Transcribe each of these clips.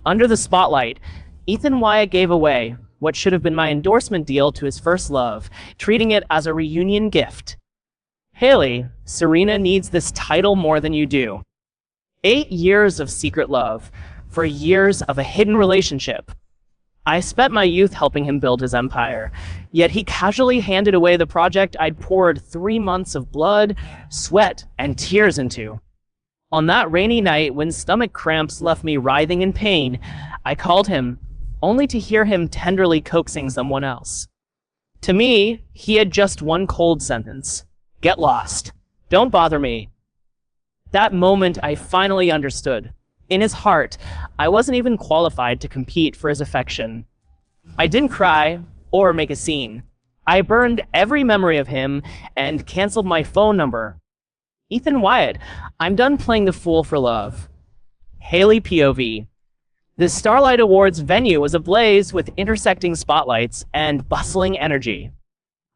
Under the spotlight, Ethan Wyatt gave away what should have been my endorsement deal to his first love, treating it as a reunion gift. Haley, Serena needs this title more than you do. 8 years of secret love, for years of a hidden relationship. I spent my youth helping him build his empire, yet he casually handed away the project I'd poured 3 months of blood, sweat, and tears into. On that rainy night, when stomach cramps left me writhing in pain, I called him, only to hear him tenderly coaxing someone else. To me, he had just one cold sentence: get lost. Don't bother me. That moment, I finally understood. In his heart, I wasn't even qualified to compete for his affection. I didn't cry or make a scene. I burned every memory of him and canceled my phone number. Ethan Wyatt, I'm done playing the fool for love. Haley POV. The Starlight Awards venue was ablaze with intersecting spotlights and bustling energy.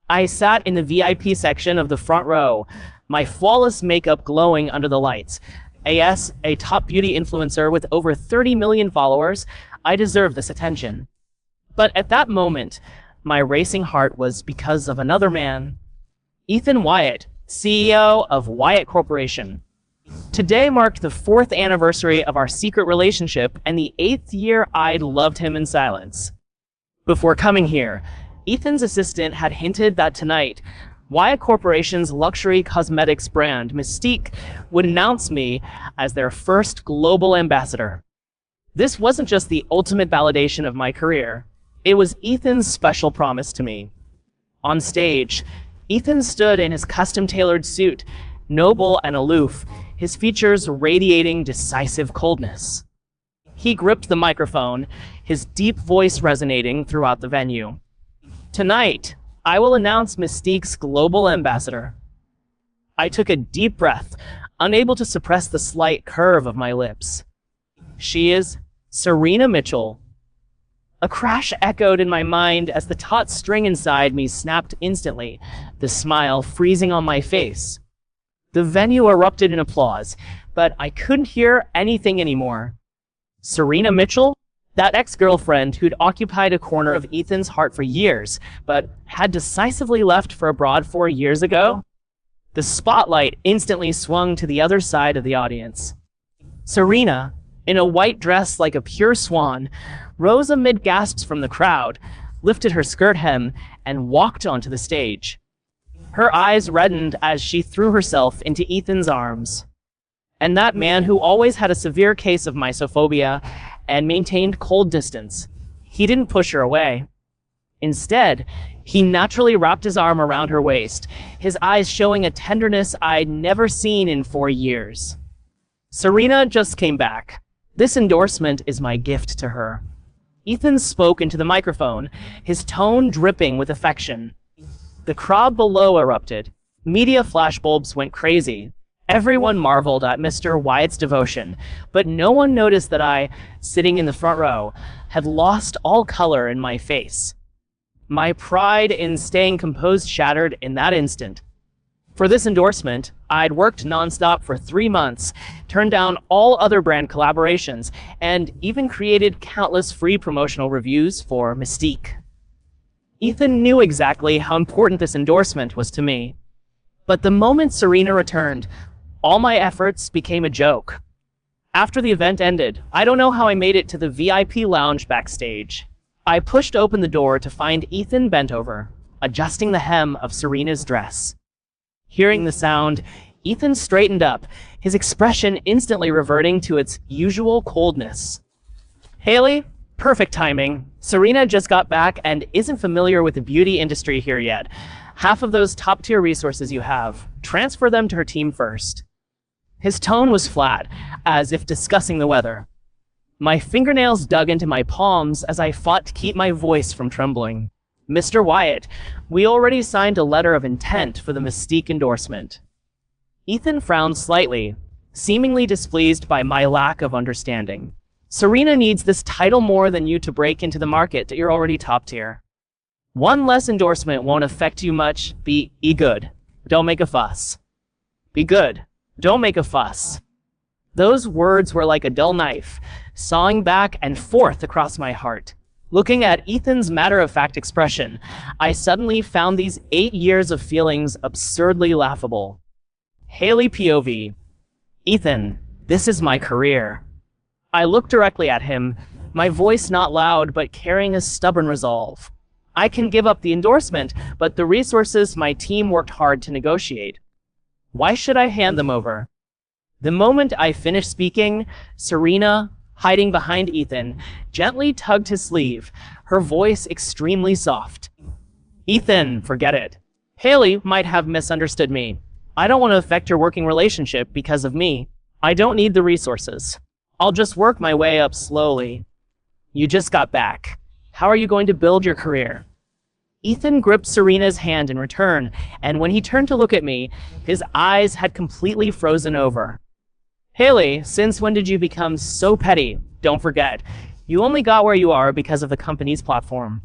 I sat in the VIP section of the front row, my flawless makeup glowing under the lights. AS, a top beauty influencer with over 30 million followers, I deserve this attention. But at that moment, my racing heart was because of another man. Ethan Wyatt, CEO of Wyatt Corporation. Today marked the 4th anniversary of our secret relationship and the 8th year I'd loved him in silence. Before coming here, Ethan's assistant had hinted that tonight, Wyatt Corporation's luxury cosmetics brand, Mystique, would announce me as their first global ambassador. This wasn't just the ultimate validation of my career. It was Ethan's special promise to me. On stage, Ethan stood in his custom-tailored suit, noble and aloof, his features radiating decisive coldness. He gripped the microphone, his deep voice resonating throughout the venue. Tonight, I will announce Mystique's global ambassador. I took a deep breath, unable to suppress the slight curve of my lips. She is Serena Mitchell. A crash echoed in my mind as the taut string inside me snapped instantly, the smile freezing on my face. The venue erupted in applause, but I couldn't hear anything anymore. Serena Mitchell? That ex-girlfriend who'd occupied a corner of Ethan's heart for years, but had decisively left for abroad 4 years ago? The spotlight instantly swung to the other side of the audience. Serena, in a white dress like a pure swan, rose amid gasps from the crowd, lifted her skirt hem, and walked onto the stage. Her eyes reddened as she threw herself into Ethan's arms. And that man who always had a severe case of mysophobia and maintained cold distance, he didn't push her away. Instead, he naturally wrapped his arm around her waist, his eyes showing a tenderness I'd never seen in 4 years. Serena just came back. This endorsement is my gift to her. Ethan spoke into the microphone, his tone dripping with affection. The crowd below erupted. Media flashbulbs went crazy. Everyone marveled at Mr. Wyatt's devotion, but no one noticed that I, sitting in the front row, had lost all color in my face. My pride in staying composed shattered in that instant. For this endorsement, I'd worked nonstop for 3 months, turned down all other brand collaborations, and even created countless free promotional reviews for Mystique. Ethan knew exactly how important this endorsement was to me. But the moment Serena returned, all my efforts became a joke. After the event ended, I don't know how I made it to the VIP lounge backstage. I pushed open the door to find Ethan bent over, adjusting the hem of Serena's dress. Hearing the sound, Ethan straightened up, his expression instantly reverting to its usual coldness. Haley, perfect timing. Serena just got back and isn't familiar with the beauty industry here yet. Half of those top-tier resources you have, transfer them to her team first. His tone was flat, as if discussing the weather. My fingernails dug into my palms as I fought to keep my voice from trembling. Mr. Wyatt, we already signed a letter of intent for the Mystique endorsement. Ethan frowned slightly, seemingly displeased by my lack of understanding. Serena needs this title more than you to break into the market that you're already top tier. One less endorsement won't affect you much. Be good. Don't make a fuss. Be good. Don't make a fuss. Those words were like a dull knife, sawing back and forth across my heart. Looking at Ethan's matter-of-fact expression, I suddenly found these 8 years of feelings absurdly laughable. Haley POV. Ethan, this is my career. I looked directly at him, my voice not loud but carrying a stubborn resolve. I can give up the endorsement, but the resources my team worked hard to negotiate. Why should I hand them over? The moment I finished speaking, Serena, hiding behind Ethan, gently tugged his sleeve, her voice extremely soft. Ethan, forget it. Haley might have misunderstood me. I don't want to affect your working relationship because of me. I don't need the resources. I'll just work my way up slowly. You just got back. How are you going to build your career? Ethan gripped Serena's hand in return, and when he turned to look at me, his eyes had completely frozen over. Haley, since when did you become so petty? Don't forget, you only got where you are because of the company's platform.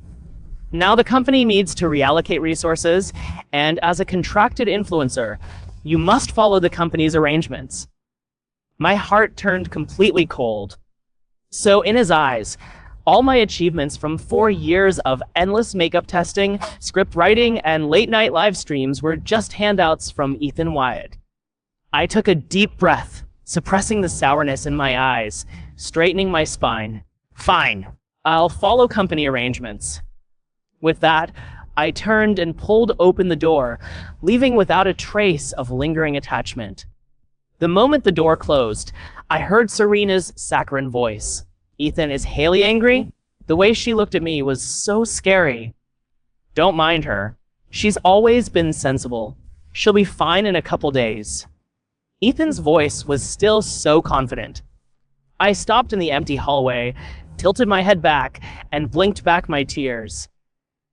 Now the company needs to reallocate resources, and as a contracted influencer, you must follow the company's arrangements. My heart turned completely cold. So in his eyes, all my achievements from 4 years of endless makeup testing, script writing, and late-night live streams were just handouts from Ethan Wyatt. I took a deep breath, suppressing the sourness in my eyes, straightening my spine. Fine, I'll follow company arrangements. With that, I turned and pulled open the door, leaving without a trace of lingering attachment. The moment the door closed, I heard Serena's saccharine voice. Ethan, is Haley angry? The way she looked at me was so scary. Don't mind her. She's always been sensible. She'll be fine in a couple days. Ethan's voice was still so confident. I stopped in the empty hallway, tilted my head back, and blinked back my tears.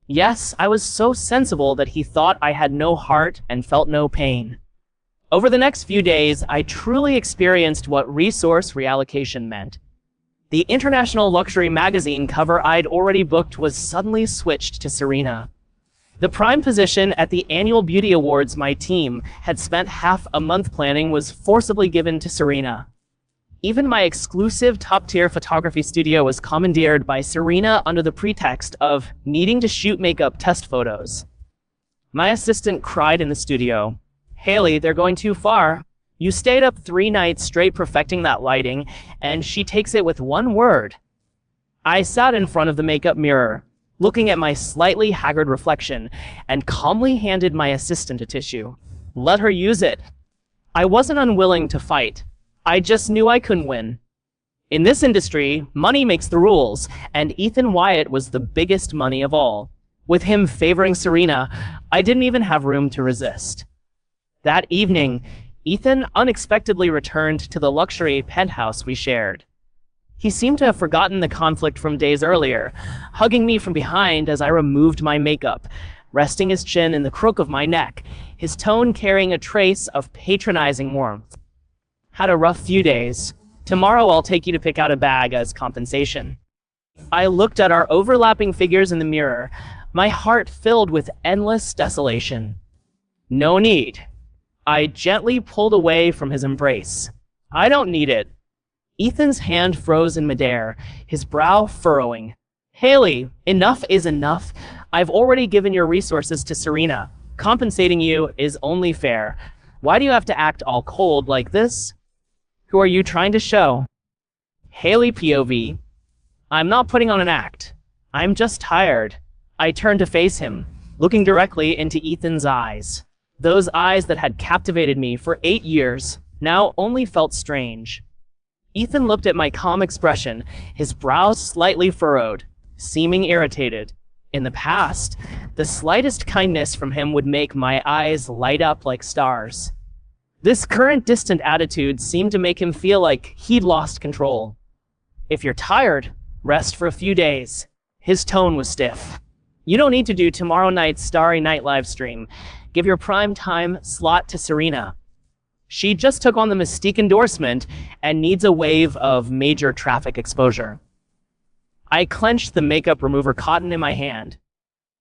Yes, I was so sensible that he thought I had no heart and felt no pain. Over the next few days, I truly experienced what resource reallocation meant. The international luxury magazine cover I'd already booked was suddenly switched to Serena. The prime position at the annual beauty awards my team had spent half a month planning was forcibly given to Serena. Even my exclusive top-tier photography studio was commandeered by Serena under the pretext of needing to shoot makeup test photos. My assistant cried in the studio, Haley, they're going too far. You stayed up 3 nights straight perfecting that lighting, and she takes it with one word. I sat in front of the makeup mirror, looking at my slightly haggard reflection, and calmly handed my assistant a tissue. Let her use it. I wasn't unwilling to fight. I just knew I couldn't win. In this industry, money makes the rules, and Ethan Wyatt was the biggest money of all. With him favoring Serena, I didn't even have room to resist. That evening, Ethan unexpectedly returned to the luxury penthouse we shared. He seemed to have forgotten the conflict from days earlier, hugging me from behind as I removed my makeup, resting his chin in the crook of my neck, his tone carrying a trace of patronizing warmth. Had a rough few days. Tomorrow I'll take you to pick out a bag as compensation. I looked at our overlapping figures in the mirror, my heart filled with endless desolation. No need. I gently pulled away from his embrace. I don't need it. Ethan's hand froze in midair, his brow furrowing. Haley, enough is enough. I've already given your resources to Serena. Compensating you is only fair. Why do you have to act all cold like this? Who are you trying to show? Haley POV. I'm not putting on an act. I'm just tired. I turned to face him, looking directly into Ethan's eyes. Those eyes that had captivated me for 8 years now only felt strange. Ethan looked at my calm expression, his brows slightly furrowed, seeming irritated. In the past, the slightest kindness from him would make my eyes light up like stars. This current distant attitude seemed to make him feel like he'd lost control. If you're tired, rest for a few days. His tone was stiff. You don't need to do tomorrow night's Starry Night live stream. Give your prime time slot to Serena. She just took on the Mystique endorsement and needs a wave of major traffic exposure. I clenched the makeup remover cotton in my hand.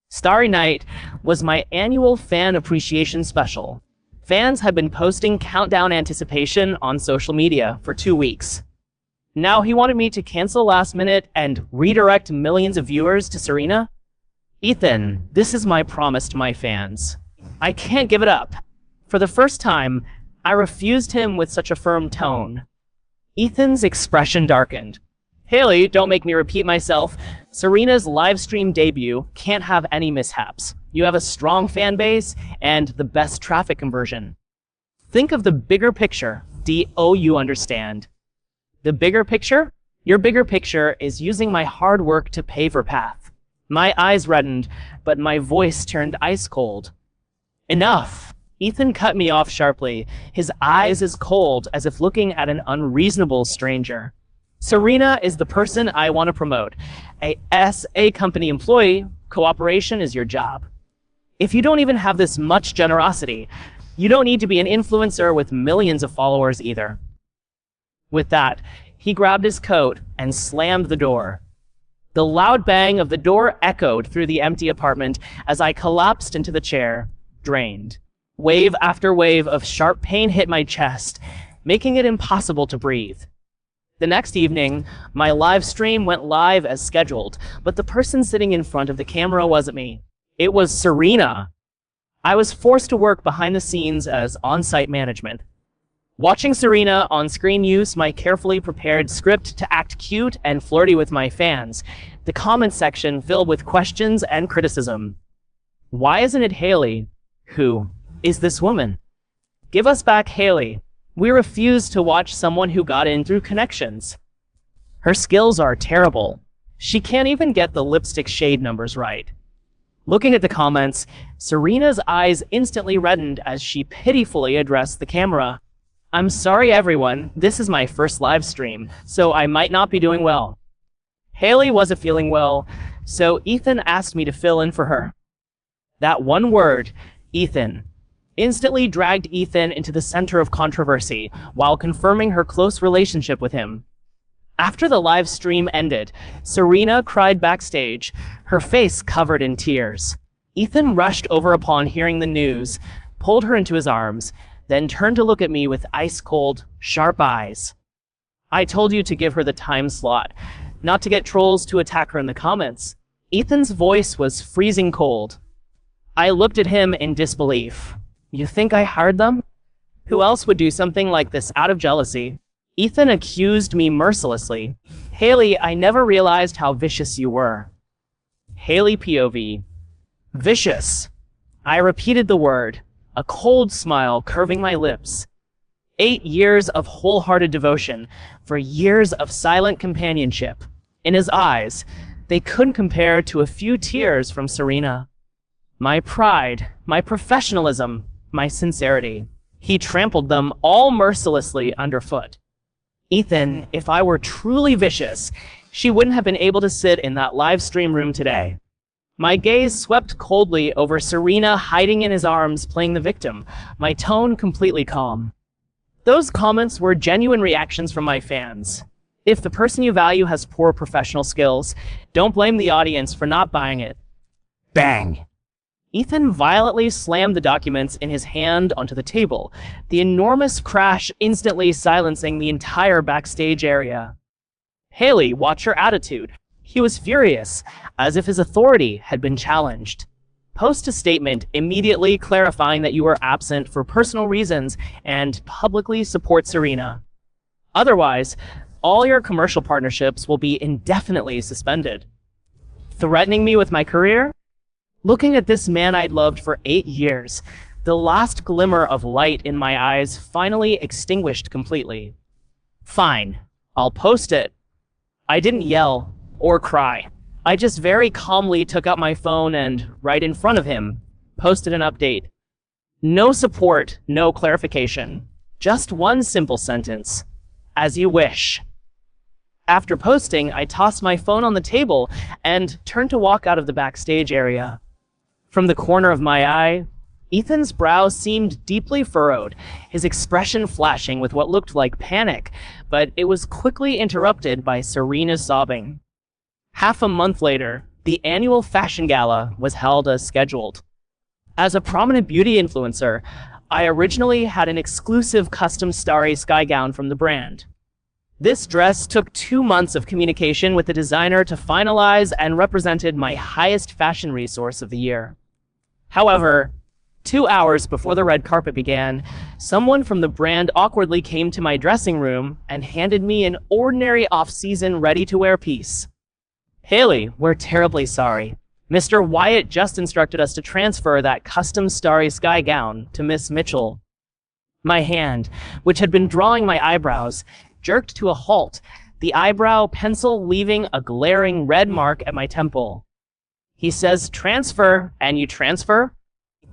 Starry Night was my annual fan appreciation special, Fans had been posting countdown anticipation on social media for 2 weeks. Now he wanted me to cancel last minute and redirect millions of viewers to Serena? Ethan, this is my promise to my fans. I can't give it up. For the first time, I refused him with such a firm tone. Ethan's expression darkened. Haley, don't make me repeat myself. Serena's live stream debut can't have any mishaps. You have a strong fan base and the best traffic conversion. Think of the bigger picture. You understand. The bigger picture? Your bigger picture is using my hard work to pave her path. My eyes reddened, but my voice turned ice cold. Enough! Ethan cut me off sharply, his eyes as cold as if looking at an unreasonable stranger. Serena is the person I want to promote. As a company employee, cooperation is your job. If you don't even have this much generosity, you don't need to be an influencer with millions of followers either. With that, he grabbed his coat and slammed the door. The loud bang of the door echoed through the empty apartment as I collapsed into the chair, drained. Wave after wave of sharp pain hit my chest, making it impossible to breathe. The next evening, my live stream went live as scheduled, but the person sitting in front of the camera wasn't me. It was Serena. I was forced to work behind the scenes as on-site management. Watching Serena on screen use my carefully prepared script to act cute and flirty with my fans, the comment section filled with questions and criticism. Why isn't it Haley? Who is this woman? Give us back Haley. We refuse to watch someone who got in through connections. Her skills are terrible. She can't even get the lipstick shade numbers right. Looking at the comments, Serena's eyes instantly reddened as she pitifully addressed the camera. I'm sorry everyone, this is my first live stream, so I might not be doing well. Haley wasn't feeling well, so Ethan asked me to fill in for her. That one word, Ethan, instantly dragged Ethan into the center of controversy while confirming her close relationship with him. After the live stream ended, Serena cried backstage, her face covered in tears. Ethan rushed over upon hearing the news, pulled her into his arms, then turned to look at me with ice-cold, sharp eyes. I told you to give her the time slot, not to get trolls to attack her in the comments. Ethan's voice was freezing cold. I looked at him in disbelief. You think I hired them? Who else would do something like this out of jealousy? Ethan accused me mercilessly. Haley, I never realized how vicious you were. Haley POV. Vicious. I repeated the word, a cold smile curving my lips. 8 years of wholehearted devotion, for years of silent companionship. In his eyes, they couldn't compare to a few tears from Serena. My pride, my professionalism, my sincerity. He trampled them all mercilessly underfoot. Ethan, if I were truly vicious, she wouldn't have been able to sit in that live stream room today. My gaze swept coldly over Serena hiding in his arms playing the victim, my tone completely calm. Those comments were genuine reactions from my fans. If the person you value has poor professional skills, don't blame the audience for not buying it. Bang! Ethan violently slammed the documents in his hand onto the table, the enormous crash instantly silencing the entire backstage area. Haley, watch your attitude. He was furious, as if his authority had been challenged. Post a statement immediately clarifying that you were absent for personal reasons and publicly support Serena. Otherwise, all your commercial partnerships will be indefinitely suspended. Threatening me with my career? Looking at this man I'd loved for 8 years, the last glimmer of light in my eyes finally extinguished completely. Fine, I'll post it. I didn't yell or cry. I just very calmly took out my phone and, right in front of him, posted an update. No support, no clarification. Just one simple sentence. As you wish. After posting, I tossed my phone on the table and turned to walk out of the backstage area. From the corner of my eye, Ethan's brow seemed deeply furrowed, his expression flashing with what looked like panic, but it was quickly interrupted by Serena's sobbing. Half a month later, the annual fashion gala was held as scheduled. As a prominent beauty influencer, I originally had an exclusive custom Starry Sky gown from the brand. This dress took 2 months of communication with the designer to finalize and represented my highest fashion resource of the year. However, 2 hours before the red carpet began, someone from the brand awkwardly came to my dressing room and handed me an ordinary off-season ready-to-wear piece. "Haley, we're terribly sorry. Mr. Wyatt just instructed us to transfer that custom Starry Sky gown to Miss Mitchell." My hand, which had been drawing my eyebrows, jerked to a halt, the eyebrow pencil leaving a glaring red mark at my temple. "He says transfer, and you transfer?"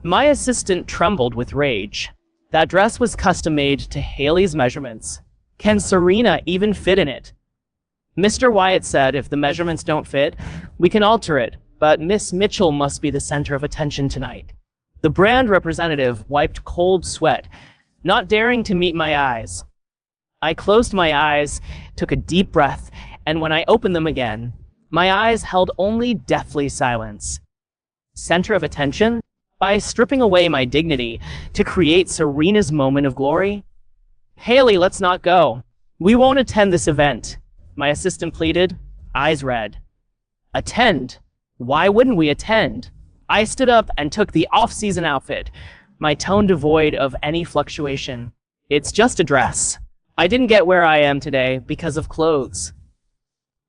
My assistant trembled with rage. That dress was custom-made to Haley's measurements. Can Serena even fit in it? Mr. Wyatt said if the measurements don't fit, we can alter it, but Miss Mitchell must be the center of attention tonight. The brand representative wiped cold sweat, not daring to meet my eyes. I closed my eyes, took a deep breath, and when I opened them again, my eyes held only deathly silence. Center of attention? By stripping away my dignity to create Serena's moment of glory? "Haley, let's not go. We won't attend this event," my assistant pleaded, eyes red. "Attend? Why wouldn't we attend?" I stood up and took the off-season outfit, my tone devoid of any fluctuation. "It's just a dress. I didn't get where I am today because of clothes."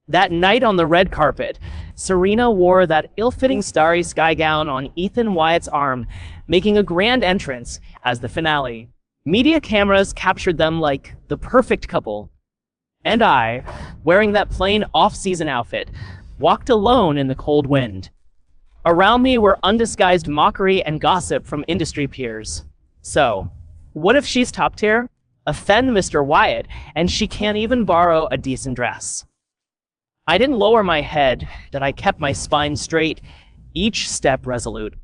That night on the red carpet, Serena wore that ill-fitting Starry Sky gown on Ethan Wyatt's arm, making a grand entrance as the finale. Media cameras captured them like the perfect couple. And I, wearing that plain off-season outfit, walked alone in the cold wind. Around me were undisguised mockery and gossip from industry peers. So, what if she's top tier? Offend Mr. Wyatt, and she can't even borrow a decent dress. I didn't lower my head, that I kept my spine straight, each step resolute.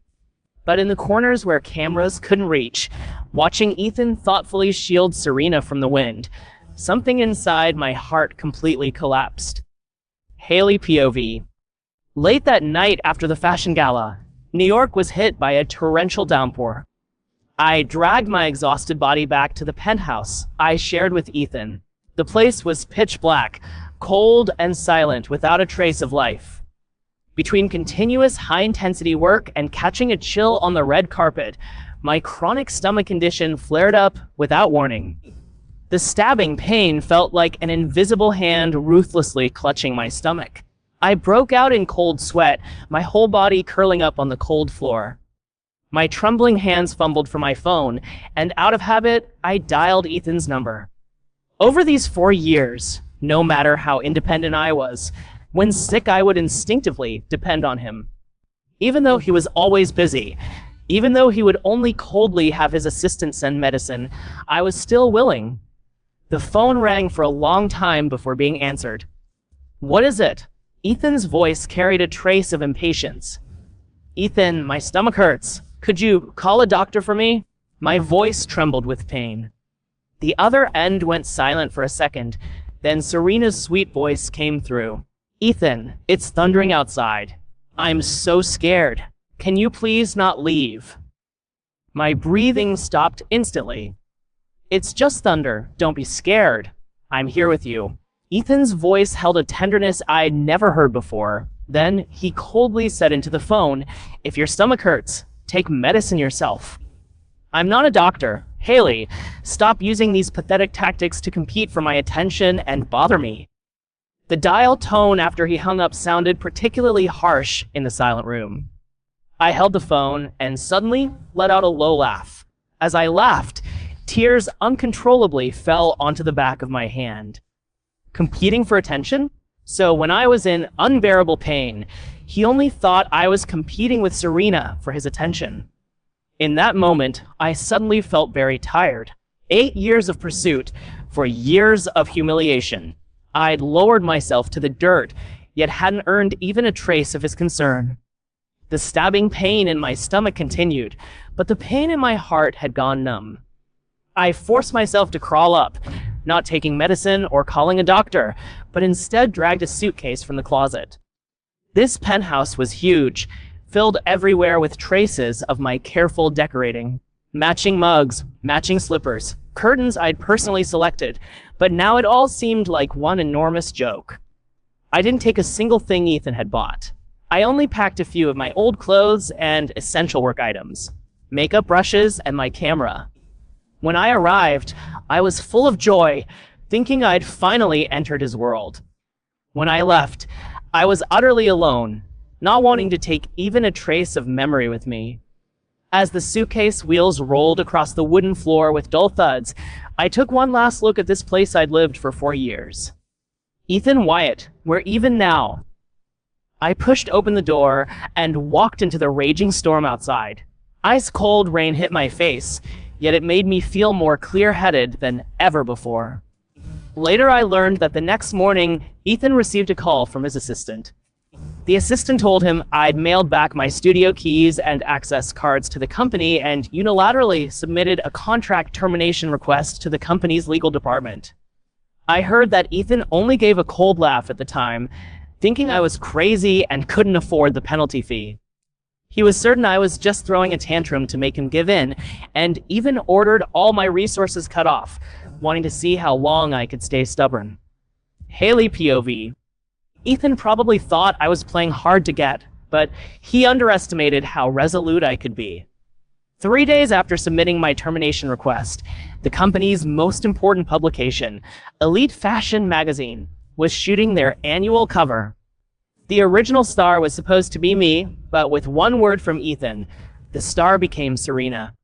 But in the corners where cameras couldn't reach, watching Ethan thoughtfully shield Serena from the wind, something inside my heart completely collapsed. Haley POV. Late that night after the fashion gala, New York was hit by a torrential downpour. I dragged my exhausted body back to the penthouse I shared with Ethan. The place was pitch black, cold and silent, without a trace of life. Between continuous high-intensity work and catching a chill on the red carpet, my chronic stomach condition flared up without warning. The stabbing pain felt like an invisible hand ruthlessly clutching my stomach. I broke out in cold sweat, my whole body curling up on the cold floor. My trembling hands fumbled for my phone, and out of habit, I dialed Ethan's number. Over these 4 years, no matter how independent I was, when sick I would instinctively depend on him. Even though he was always busy, even though he would only coldly have his assistant send medicine, I was still willing. The phone rang for a long time before being answered. "What is it?" Ethan's voice carried a trace of impatience. "Ethan, my stomach hurts. Could you call a doctor for me?" My voice trembled with pain. The other end went silent for a second, then Serena's sweet voice came through. "Ethan, it's thundering outside. I'm so scared. Can you please not leave?" My breathing stopped instantly. "It's just thunder. Don't be scared. I'm here with you." Ethan's voice held a tenderness I'd never heard before. Then he coldly said into the phone, "If your stomach hurts, take medicine yourself." "I'm not a doctor. Haley, stop using these pathetic tactics to compete for my attention and bother me." The dial tone after he hung up sounded particularly harsh in the silent room. I held the phone and suddenly let out a low laugh. As I laughed, tears uncontrollably fell onto the back of my hand. Competing for attention? So when I was in unbearable pain, he only thought I was competing with Serena for his attention. In that moment, I suddenly felt very tired. 8 years of pursuit for years of humiliation. I'd lowered myself to the dirt, yet hadn't earned even a trace of his concern. The stabbing pain in my stomach continued, but the pain in my heart had gone numb. I forced myself to crawl up, not taking medicine or calling a doctor, but instead dragged a suitcase from the closet. This penthouse was huge, filled everywhere with traces of my careful decorating. Matching mugs, matching slippers, curtains I'd personally selected, but now it all seemed like one enormous joke. I didn't take a single thing Ethan had bought. I only packed a few of my old clothes and essential work items, makeup brushes, and my camera. When I arrived, I was full of joy, thinking I'd finally entered his world. When I left, I was utterly alone, not wanting to take even a trace of memory with me. As the suitcase wheels rolled across the wooden floor with dull thuds, I took one last look at this place I'd lived for 4 years. Ethan Wyatt, where even now. I pushed open the door and walked into the raging storm outside. Ice-cold rain hit my face, yet it made me feel more clear-headed than ever before. Later, I learned that the next morning, Ethan received a call from his assistant. The assistant told him I'd mailed back my studio keys and access cards to the company and unilaterally submitted a contract termination request to the company's legal department. I heard that Ethan only gave a cold laugh at the time, thinking I was crazy and couldn't afford the penalty fee. He was certain I was just throwing a tantrum to make him give in, and even ordered all my resources cut off, wanting to see how long I could stay stubborn. Haley POV. Ethan probably thought I was playing hard to get, but he underestimated how resolute I could be. 3 days after submitting my termination request, the company's most important publication, Elite Fashion Magazine, was shooting their annual cover. The original star was supposed to be me, but with one word from Ethan, the star became Serena.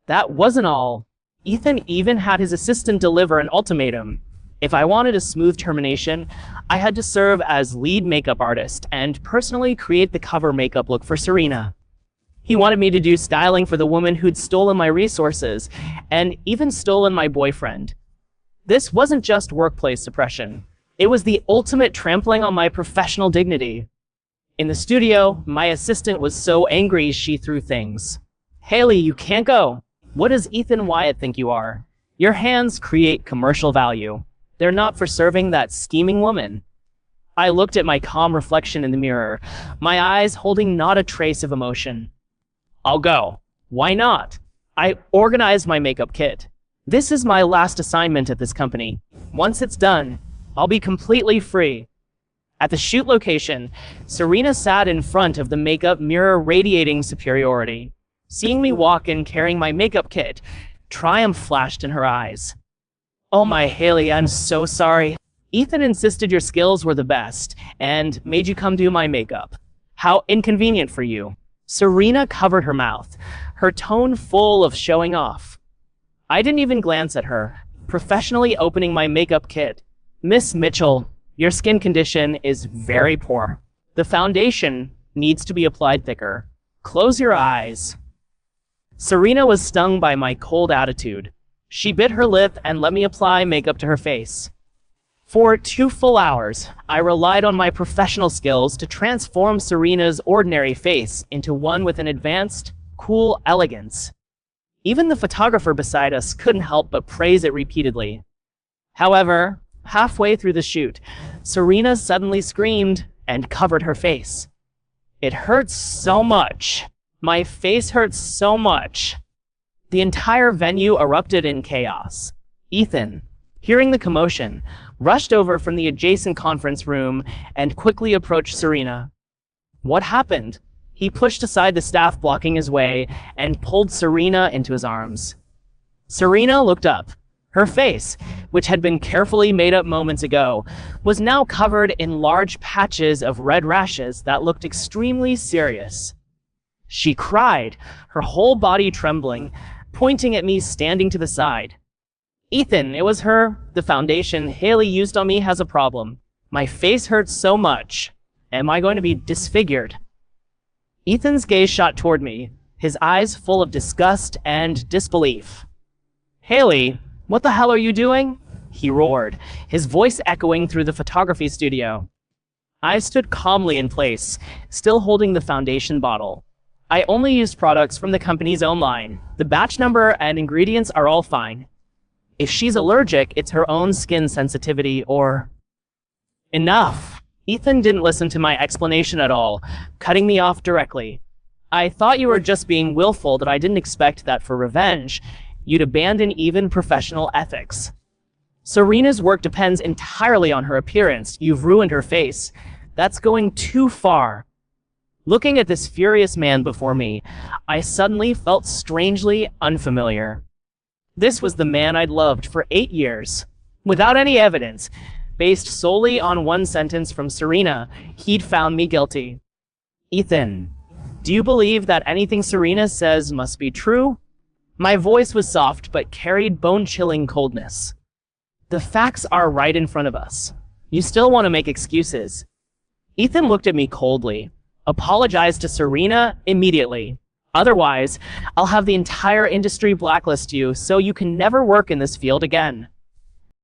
That wasn't all. Ethan even had his assistant deliver an ultimatum. If I wanted a smooth termination, I had to serve as lead makeup artist and personally create the cover makeup look for Serena. He wanted me to do styling for the woman who'd stolen my resources, and even stolen my boyfriend. This wasn't just workplace suppression. It was the ultimate trampling on my professional dignity. In the studio, my assistant was so angry she threw things. Haley, you can't go. What does Ethan Wyatt think you are? Your hands create commercial value. They're not for serving that scheming woman. I looked at my calm reflection in the mirror, my eyes holding not a trace of emotion. I'll go. Why not? I organized my makeup kit. This is my last assignment at this company. Once it's done, I'll be completely free. At the shoot location, Serena sat in front of the makeup mirror radiating superiority. Seeing me walk in carrying my makeup kit, triumph flashed in her eyes. Oh my Haley, I'm so sorry. Ethan insisted your skills were the best and made you come do my makeup. How inconvenient for you. Serena covered her mouth, her tone full of showing off. I didn't even glance at her, professionally opening my makeup kit. Miss Mitchell, your skin condition is very poor. The foundation needs to be applied thicker. Close your eyes. Serena was stung by my cold attitude. She bit her lip and let me apply makeup to her face. For 2 full hours, I relied on my professional skills to transform Serena's ordinary face into one with an advanced, cool elegance. Even the photographer beside us couldn't help but praise it repeatedly. However, halfway through the shoot, Serena suddenly screamed and covered her face. It hurts so much. My face hurts so much. The entire venue erupted in chaos. Ethan, hearing the commotion, rushed over from the adjacent conference room and quickly approached Serena. What happened? He pushed aside the staff blocking his way and pulled Serena into his arms. Serena looked up. Her face, which had been carefully made up moments ago, was now covered in large patches of red rashes that looked extremely serious. She cried, her whole body trembling, pointing at me standing to the side. Ethan, it was her. The foundation Haley used on me has a problem. My face hurts so much. Am I going to be disfigured? Ethan's gaze shot toward me, his eyes full of disgust and disbelief. Haley, what the hell are you doing? He roared, his voice echoing through the photography studio. I stood calmly in place, still holding the foundation bottle. I only used products from the company's own line. The batch number and ingredients are all fine. If she's allergic, it's her own skin sensitivity or... Enough! Ethan didn't listen to my explanation at all, cutting me off directly. I thought you were just being willful, that I didn't expect that for revenge. You'd abandon even professional ethics. Serena's work depends entirely on her appearance. You've ruined her face. That's going too far. Looking at this furious man before me, I suddenly felt strangely unfamiliar. This was the man I'd loved for 8 years. Without any evidence, based solely on one sentence from Serena, he'd found me guilty. Ethan, do you believe that anything Serena says must be true? My voice was soft but carried bone-chilling coldness. The facts are right in front of us. You still want to make excuses. Ethan looked at me coldly. Apologize to Serena immediately. Otherwise, I'll have the entire industry blacklist you so you can never work in this field again.